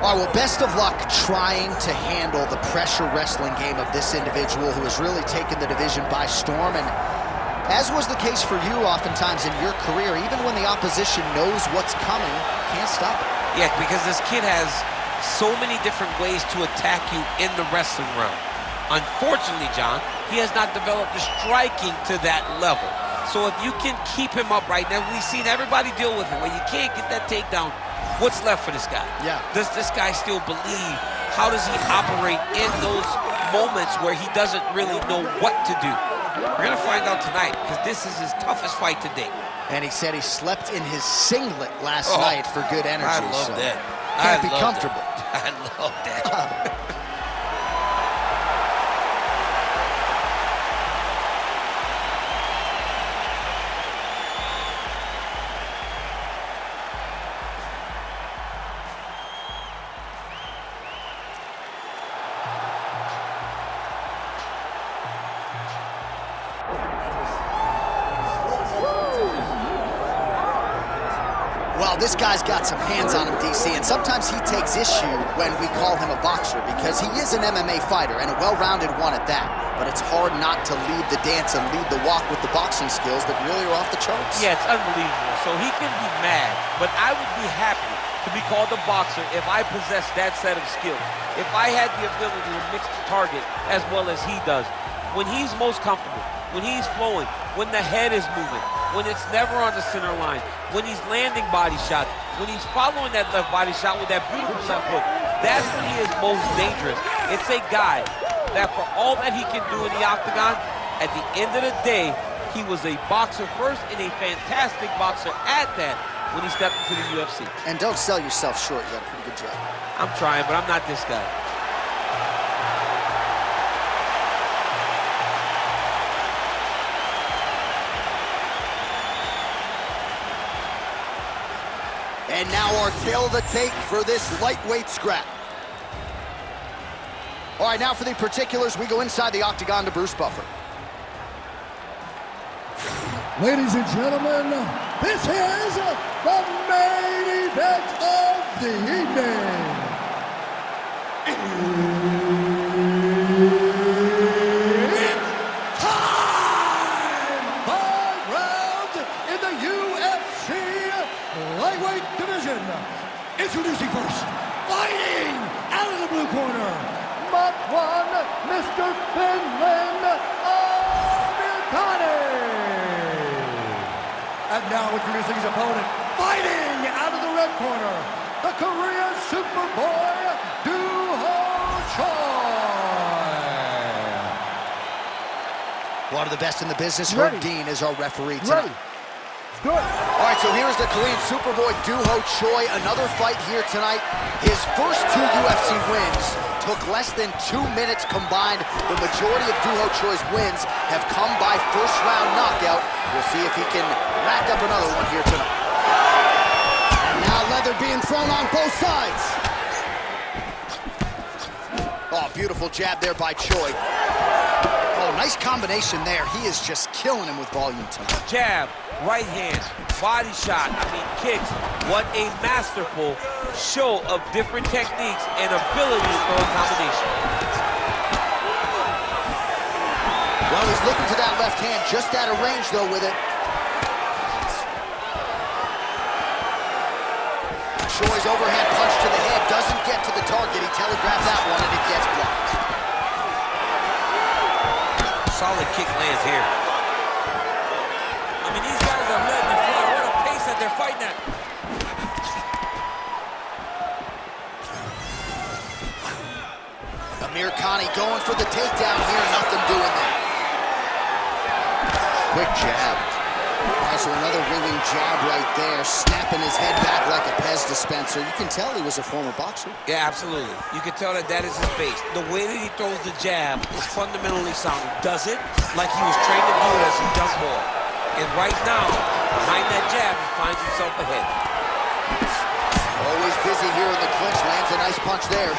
All right, well, best of luck trying to handle the pressure wrestling game of this individual who has really taken the division by storm. And as was the case for you oftentimes in your career, even when the opposition knows what's coming, can't stop it. Yeah, because this kid has so many different ways to attack you in the wrestling realm. Unfortunately, John, he has not developed the striking to that level. So if you can keep him up right now, we've seen everybody deal with him. When you can't get that takedown, what's left for this guy? Yeah. Does this guy still believe? How does he operate in those moments where he doesn't really know what to do? We're going to find out tonight, because this is his toughest fight to date. And he said he slept in his singlet last night for good energy. I love that. Can't be comfortable. I love that. Well, this guy's got some hands on him, DC, and sometimes he takes issue when we call him a boxer because he is an MMA fighter and a well-rounded one at that. But it's hard not to lead the dance and lead the walk with the boxing skills that really are off the charts. Yeah, it's unbelievable. So he can be mad, but I would be happy to be called a boxer if I possessed that set of skills. If I had the ability to mix the target as well as he does. When he's most comfortable, when he's flowing, when the head is moving, when it's never on the center line, when he's landing body shots, when he's following that left body shot with that beautiful left hook, that's when he is most dangerous. It's a guy that for all that he can do in the octagon, at the end of the day, he was a boxer first and a fantastic boxer at that when he stepped into the UFC. And don't sell yourself short, you got a pretty good job. I'm trying, but I'm not this guy. And now our tail of the tape for this lightweight scrap. All right, now for the particulars, we go inside the octagon to Bruce Buffer. Ladies and gentlemen, this is the main event of the evening. It's time! 5 rounds in the UFC lightweight division. Introducing first, fighting out of the blue corner, Mark 1, Mr. Finland Americani. And now introducing his opponent, fighting out of the red corner, the Korean Superboy, Duho Choi. One of the best in the business, Herb Dean, is our referee tonight. Good. All right, so here's the Korean Superboy, Duho Choi. Another fight here tonight. His first 2 UFC wins took less than 2 minutes combined. The majority of Duho Choi's wins have come by first-round knockout. We'll see if he can rack up another one here tonight. And now leather being thrown on both sides. Oh, beautiful jab there by Choi. Oh, nice combination there. He is just killing him with volume tonight. Jab, right hand, body shot, kicks. What a masterful show of different techniques and ability to throw a combination. Well, he's looking to that left hand, just out of range, though, with it. Choi's overhand punch to the head doesn't get to the target. He telegraphed that one, and it gets blocked. Solid kick lands here. I mean, these guys are letting it fly. What a pace that they're fighting at. Americani going for the takedown here. Nothing doing there. Quick jab. Also another ringing jab right there, snapping his head back like a Pez dispenser. You can tell he was a former boxer. Yeah, absolutely. You can tell that that is his base. The way that he throws the jab is fundamentally sound. Does it like he was trained to do it as a young boy. And right now, behind that jab, he finds himself ahead. Always busy here in the clinch. Lands a nice punch there.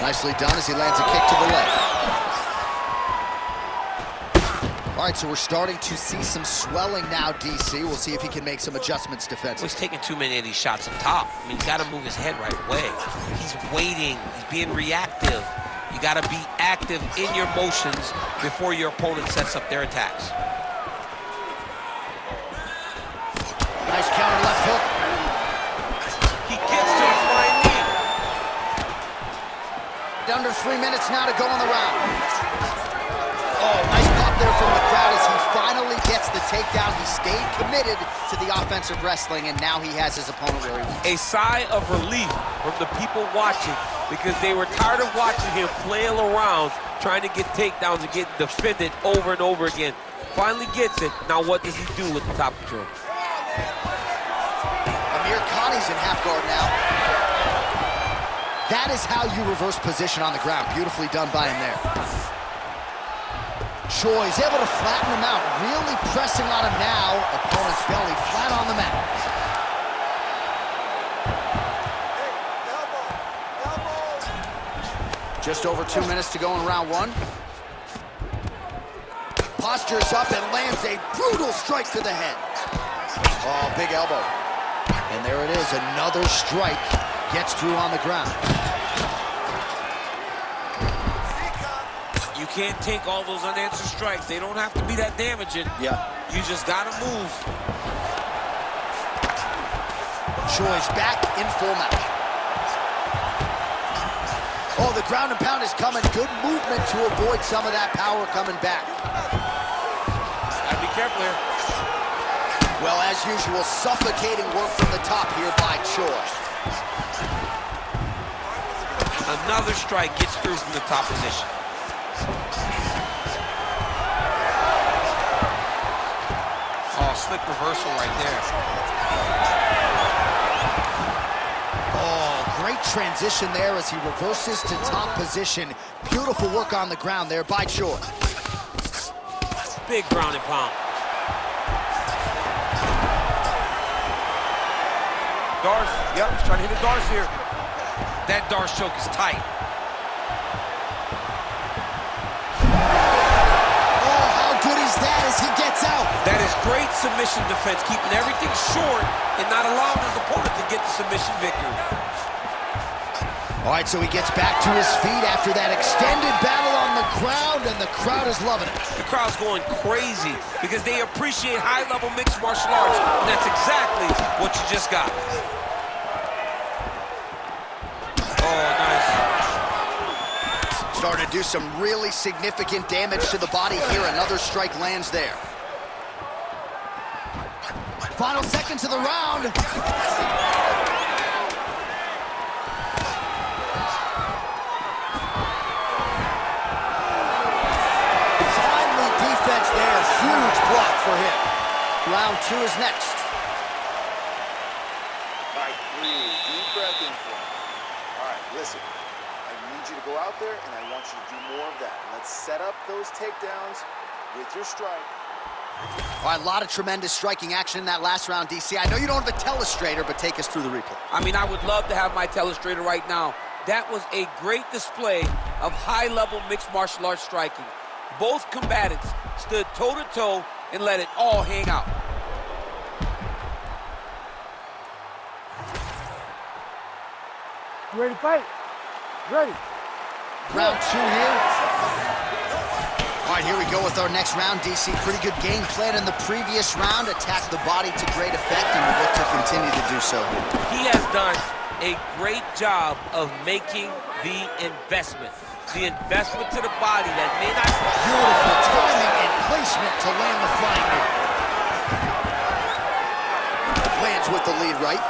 Nicely done as he lands a kick to the leg. All right, so we're starting to see some swelling now, DC. We'll see if he can make some adjustments defensively. He's taking too many of these shots up top. I mean, he's got to move his head right away. He's waiting. He's being reactive. You got to be active in your motions before your opponent sets up their attacks. Nice counter left hook. He gets to the flying knee. Under 3 minutes now to go on the round. Oh, nice pop there from the crowd as he finally gets the takedown. He stayed committed to the offensive wrestling, and now he has his opponent where he wants. A sigh of relief from the people watching because they were tired of watching him flail around trying to get takedowns and get defended over and over again. Finally gets it. Now what does he do with the top control? Amir Khani's in half guard now. That is how you reverse position on the ground. Beautifully done by him there. Choi's able to flatten him out, really pressing on him now. Opponent's belly flat on the mat. Just over 2 minutes to go in round one. Postures up and lands a brutal strike to the head. Oh, big elbow. And there it is, another strike. Gets through on the ground. You can't take all those unanswered strikes. They don't have to be that damaging. Yeah. You just gotta move. Choi's back in full mount. Oh, the ground and pound is coming. Good movement to avoid some of that power coming back. Gotta be careful here. Well, as usual, suffocating work from the top here by Choi. Another strike gets through from the top position. Oh, slick reversal right there. Oh, great transition there as he reverses to top position. Beautiful work on the ground there by Choi. Big ground and pound. Darce, yep, he's trying to hit a Darce here. That Darce choke is tight. Oh, how good is that as he gets out? That is great submission defense, keeping everything short and not allowing his opponent to get the submission victory. All right, so he gets back to his feet after that extended battle on the ground, and the crowd is loving it. The crowd's going crazy because they appreciate high-level mixed martial arts, and that's exactly what you just got. Starting to do some really significant damage to the body here. Another strike lands there. Final seconds of the round. Timely defense there. Huge block for him. Round two is next. All right, breathe. Deep breath in for me. All right, listen. I need you to go out there, and I want you to do more of that. Let's set up those takedowns with your strike. All right, a lot of tremendous striking action in that last round, DC. I know you don't have a telestrator, but take us through the replay. I mean, I would love to have my telestrator right now. That was a great display of high-level mixed martial arts striking. Both combatants stood toe-to-toe and let it all hang out. You ready to fight? Ready. Round two here. All right, here we go with our next round, DC. Pretty good game plan in the previous round. Attacked the body to great effect, and we look to continue to do so here. He has done a great job of making the investment. The investment to the body that may not... Beautiful timing and placement to land the flying knee. Lands with the lead right.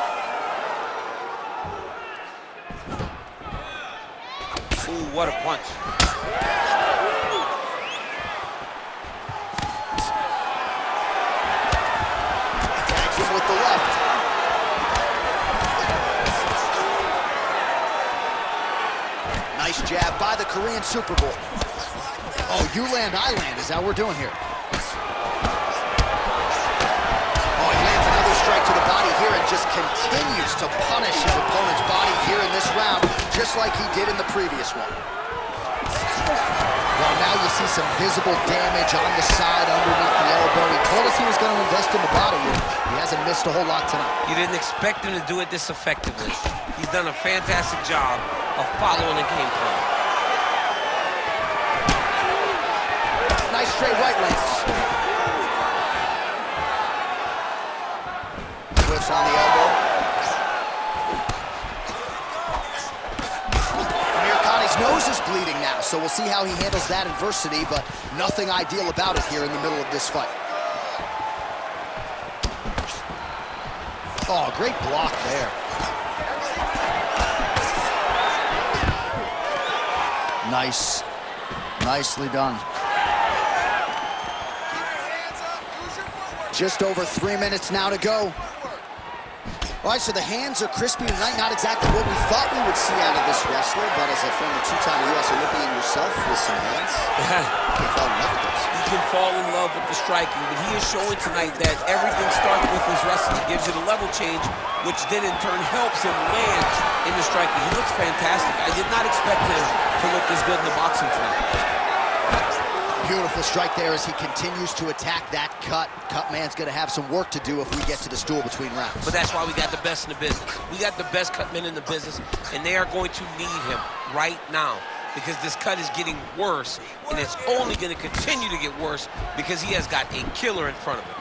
Ooh, what a punch. Tags him with the left. Nice jab by the Korean Super Bowl. Oh, you land, I land is how we're doing here. Oh, he lands another strike to the body here and just continues to punish his opponent's body here in this round, just like he did in the previous one. Well, now you see some visible damage on the side underneath the elbow. He told us he was going to invest in the body, and he hasn't missed a whole lot tonight. You didn't expect him to do it this effectively. He's done a fantastic job of following the game plan. Nice straight right lands. Whiffs on the elbow. His nose is bleeding now, so we'll see how he handles that adversity, but nothing ideal about it here in the middle of this fight. Oh, great block there. Nice. Nicely done. Just over 3 minutes now to go. All right, so the hands are crispy tonight. Not exactly what we thought we would see out of this wrestler, but as a former two-time U.S. Olympian yourself with some hands, you can fall in love with those. You can fall in love with the striking, but he is showing tonight that everything starts with his wrestling. It gives you the level change, which then in turn helps him land in the striking. He looks fantastic. I did not expect him to look this good in the boxing tonight. Beautiful strike there as he continues to attack that cut. Cut man's going to have some work to do if we get to the stool between rounds. But that's why we got the best in the business. We got the best cut men in the business, and they are going to need him right now because this cut is getting worse, and it's only going to continue to get worse because he has got a killer in front of him.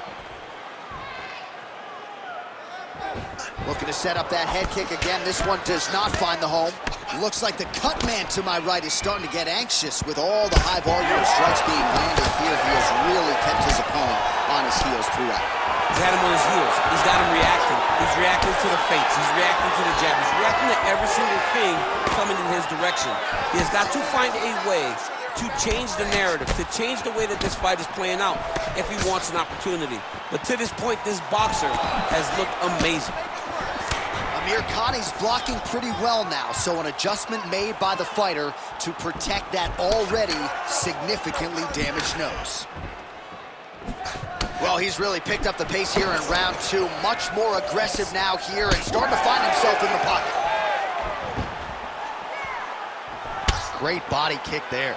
Looking to set up that head kick again. This one does not find the home. Looks like the cut man to my right is starting to get anxious with all the high volume of strikes being landed here. He has really kept his opponent on his heels throughout. He's had him on his heels. He's got him reacting. He's reacting to the feints. He's reacting to the jab. He's reacting to every single thing coming in his direction. He has got to find a way to change the narrative, to change the way that this fight is playing out if he wants an opportunity. But to this point, this boxer has looked amazing. Amir Khani's blocking pretty well now, so an adjustment made by the fighter to protect that already significantly damaged nose. Well, he's really picked up the pace here in round two. Much more aggressive now here and starting to find himself in the pocket. Great body kick there.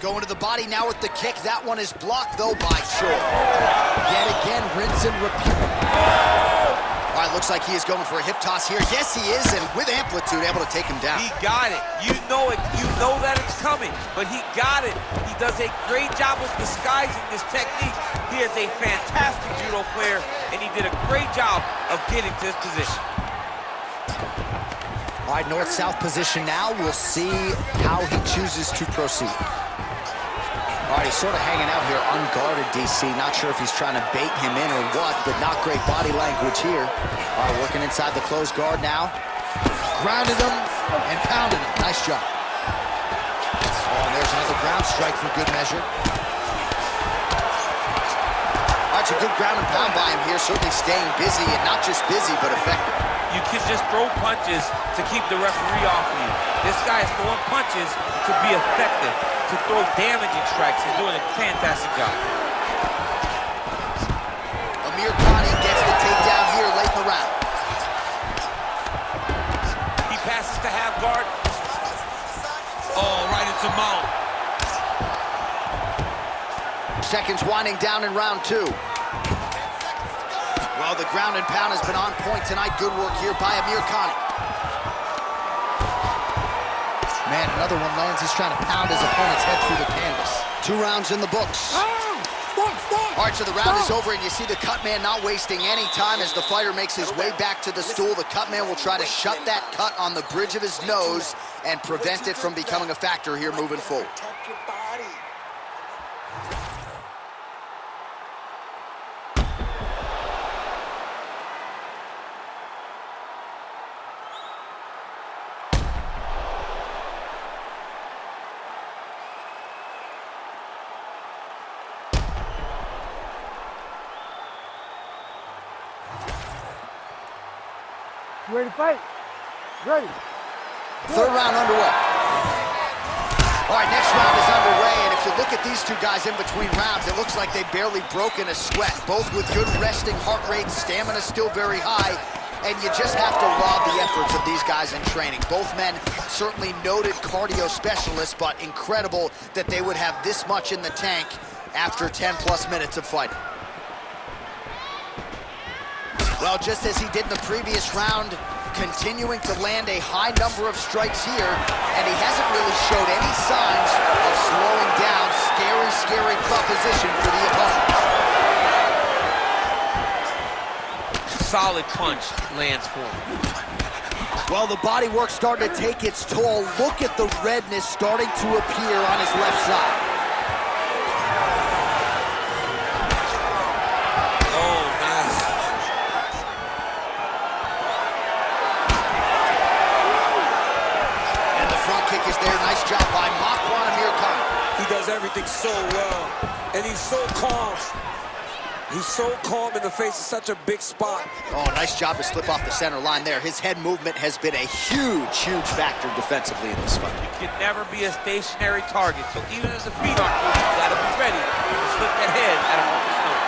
Going to the body now with the kick. That one is blocked, though, by Choi. Yet again, rinse and repeat. All right, looks like he is going for a hip toss here. Yes, he is, and with amplitude, able to take him down. He got it. You know it. You know that it's coming, but he got it. He does a great job of disguising this technique. He is a fantastic judo player, and he did a great job of getting to his position. All right, north-south position now. We'll see how he chooses to proceed. All right, he's sort of hanging out here unguarded, DC. Not sure if he's trying to bait him in or what, but not great body language here. All right, working inside the closed guard now. Grounded him and pounded him. Nice job. Oh, and there's another ground strike for good measure. All right, so good ground and pound by him here. Certainly staying busy, and not just busy, but effective. You can just throw punches to keep the referee off of you. This guy is throwing punches to be effective, to throw damaging strikes. He's doing a fantastic job. Amir Khani gets the takedown here late in the round. He passes to half guard. Oh, right into mount. Seconds winding down in round two. Well, the ground and pound has been on point tonight. Good work here by Amir Khani. Man, another one lands. He's trying to pound his opponent's head through the canvas. 2 rounds in the books. All right, so the round is over, and you see the cut man not wasting any time as the fighter makes his way back to the stool. The cut man will try to shut that cut on the bridge of his nose and prevent it from becoming a factor here moving forward. Protect your body. You ready to fight? Ready. Third round underway. All right, next round is underway, and if you look at these two guys in between rounds, it looks like they've barely broken a sweat. Both with good resting heart rates, stamina still very high, and you just have to laud the efforts of these guys in training. Both men certainly noted cardio specialists, but incredible that they would have this much in the tank after 10+ minutes of fighting. Well, just as he did in the previous round, continuing to land a high number of strikes here, and he hasn't really showed any signs of slowing down. Scary, scary proposition for the opponent. Solid punch lands for him. Well, the body work starting to take its toll. Look at the redness starting to appear on his left side. Is there. Nice job by Khan. He does everything so well, and he's so calm. He's so calm in the face of such a big spot. Oh, nice job to slip off the center line there. His head movement has been a huge, huge factor defensively in this fight. You can never be a stationary target, so even as the feet aren't moving, you gotta be ready to slip that head at a moment's notice.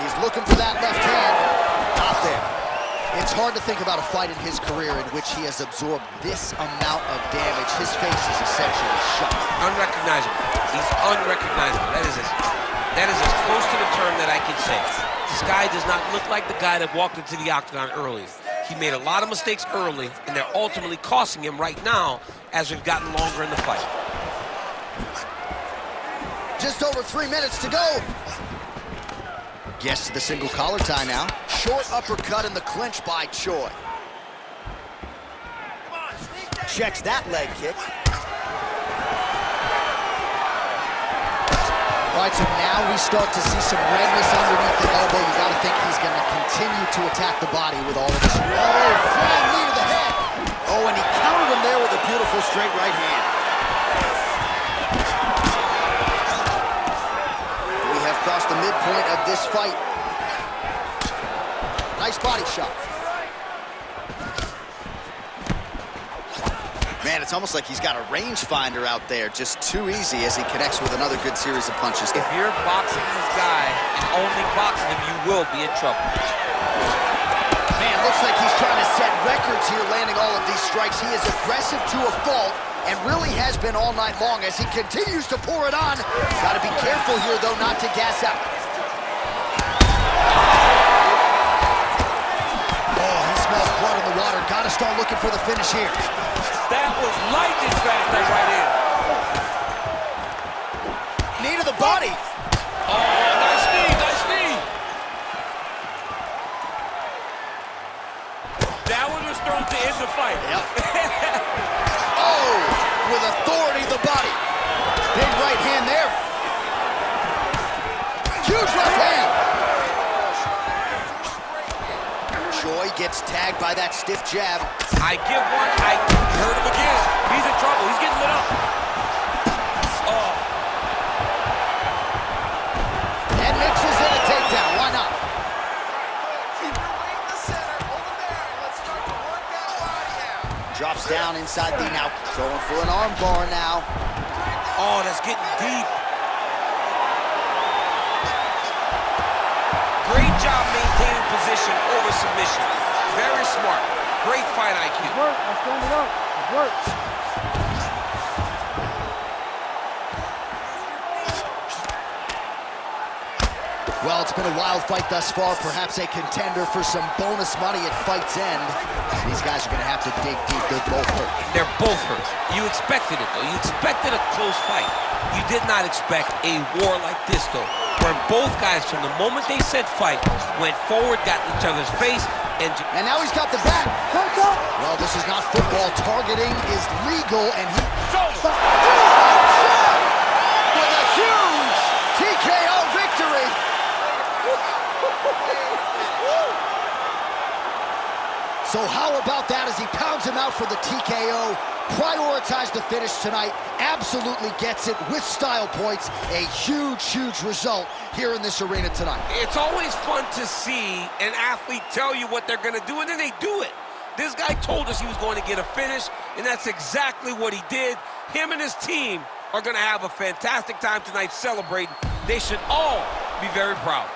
He's looking for that left hand. Not there. It's hard to think about a fight in his career in which he has absorbed this amount of damage. His face is essentially shut. Unrecognizable. He's unrecognizable. That is as close to the term that I can say. This guy does not look like the guy that walked into the octagon early. He made a lot of mistakes early, and they're ultimately costing him right now as we've gotten longer in the fight. Just over 3 minutes to go. Gets to the single collar tie now. Short uppercut in the clinch by Choi. Checks that leg kick. All right, so now we start to see some redness underneath the elbow. You got to think he's going to continue to attack the body with all of this. Oh, flying knee to the head. Oh, and he countered him there with a beautiful straight right hand. Across the midpoint of this fight. Nice body shot. Man, it's almost like he's got a rangefinder out there, just too easy as he connects with another good series of punches. If you're boxing this guy and only boxing him, you will be in trouble. Man, looks like he's trying to set records here, landing all of these strikes. He is aggressive to a fault, and really has been all night long as he continues to pour it on. Got to be careful here, though, not to gas out. Oh, he smells blood in the water. Got to start looking for the finish here. That was lightning fast, that right hand. Knee to the body. Oh, nice knee, nice knee. That one was thrown to end the fight. Yep. Oh, with authority, the body. Big right hand there. Huge left hand. Choi gets tagged by that stiff jab. I give one, I hurt him again. He's in trouble, he's getting lit up. Oh. And mixes in a takedown, why not? Keep your weight in the center, over there. Let's start to work that body out. Drops down inside the now. Going for an arm bar now. Oh, that's getting deep. Great job maintaining position over submission. Very smart. Great fight IQ. It's work. I stand it up. It's work. Well, it's been a wild fight thus far. Perhaps a contender for some bonus money at fight's end. These guys are going to have to dig deep. They're both hurt. They're both hurt. You expected it, though. You expected a close fight. You did not expect a war like this, though, where both guys, from the moment they said fight, went forward, got in each other's face, and now he's got the back. Well, this is not football. Targeting is legal, and he... With a huge TKO victory. So how about that as he pounds him out for the TKO? Prioritized the finish tonight. Absolutely gets it with style points. A huge, huge result here in this arena tonight. It's always fun to see an athlete tell you what they're going to do, and then they do it. This guy told us he was going to get a finish, and that's exactly what he did. Him and his team are going to have a fantastic time tonight celebrating. They should all be very proud.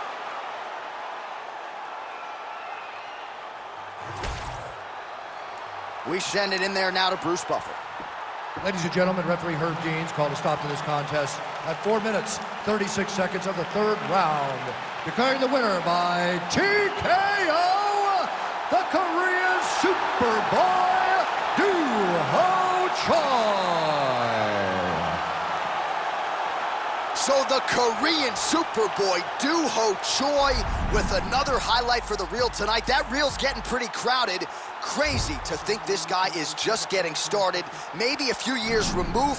We send it in there now to Bruce Buffer. Ladies and gentlemen, referee Herb Deans called a stop to this contest at 4 minutes, 36 seconds of the third round. Declaring the winner by TKO, the Korean Superboy, Doo-Ho Choi. So the Korean Superboy, Doo-Ho Choi, with another highlight for the reel tonight. That reel's getting pretty crowded. Crazy to think this guy is just getting started, maybe a few years removed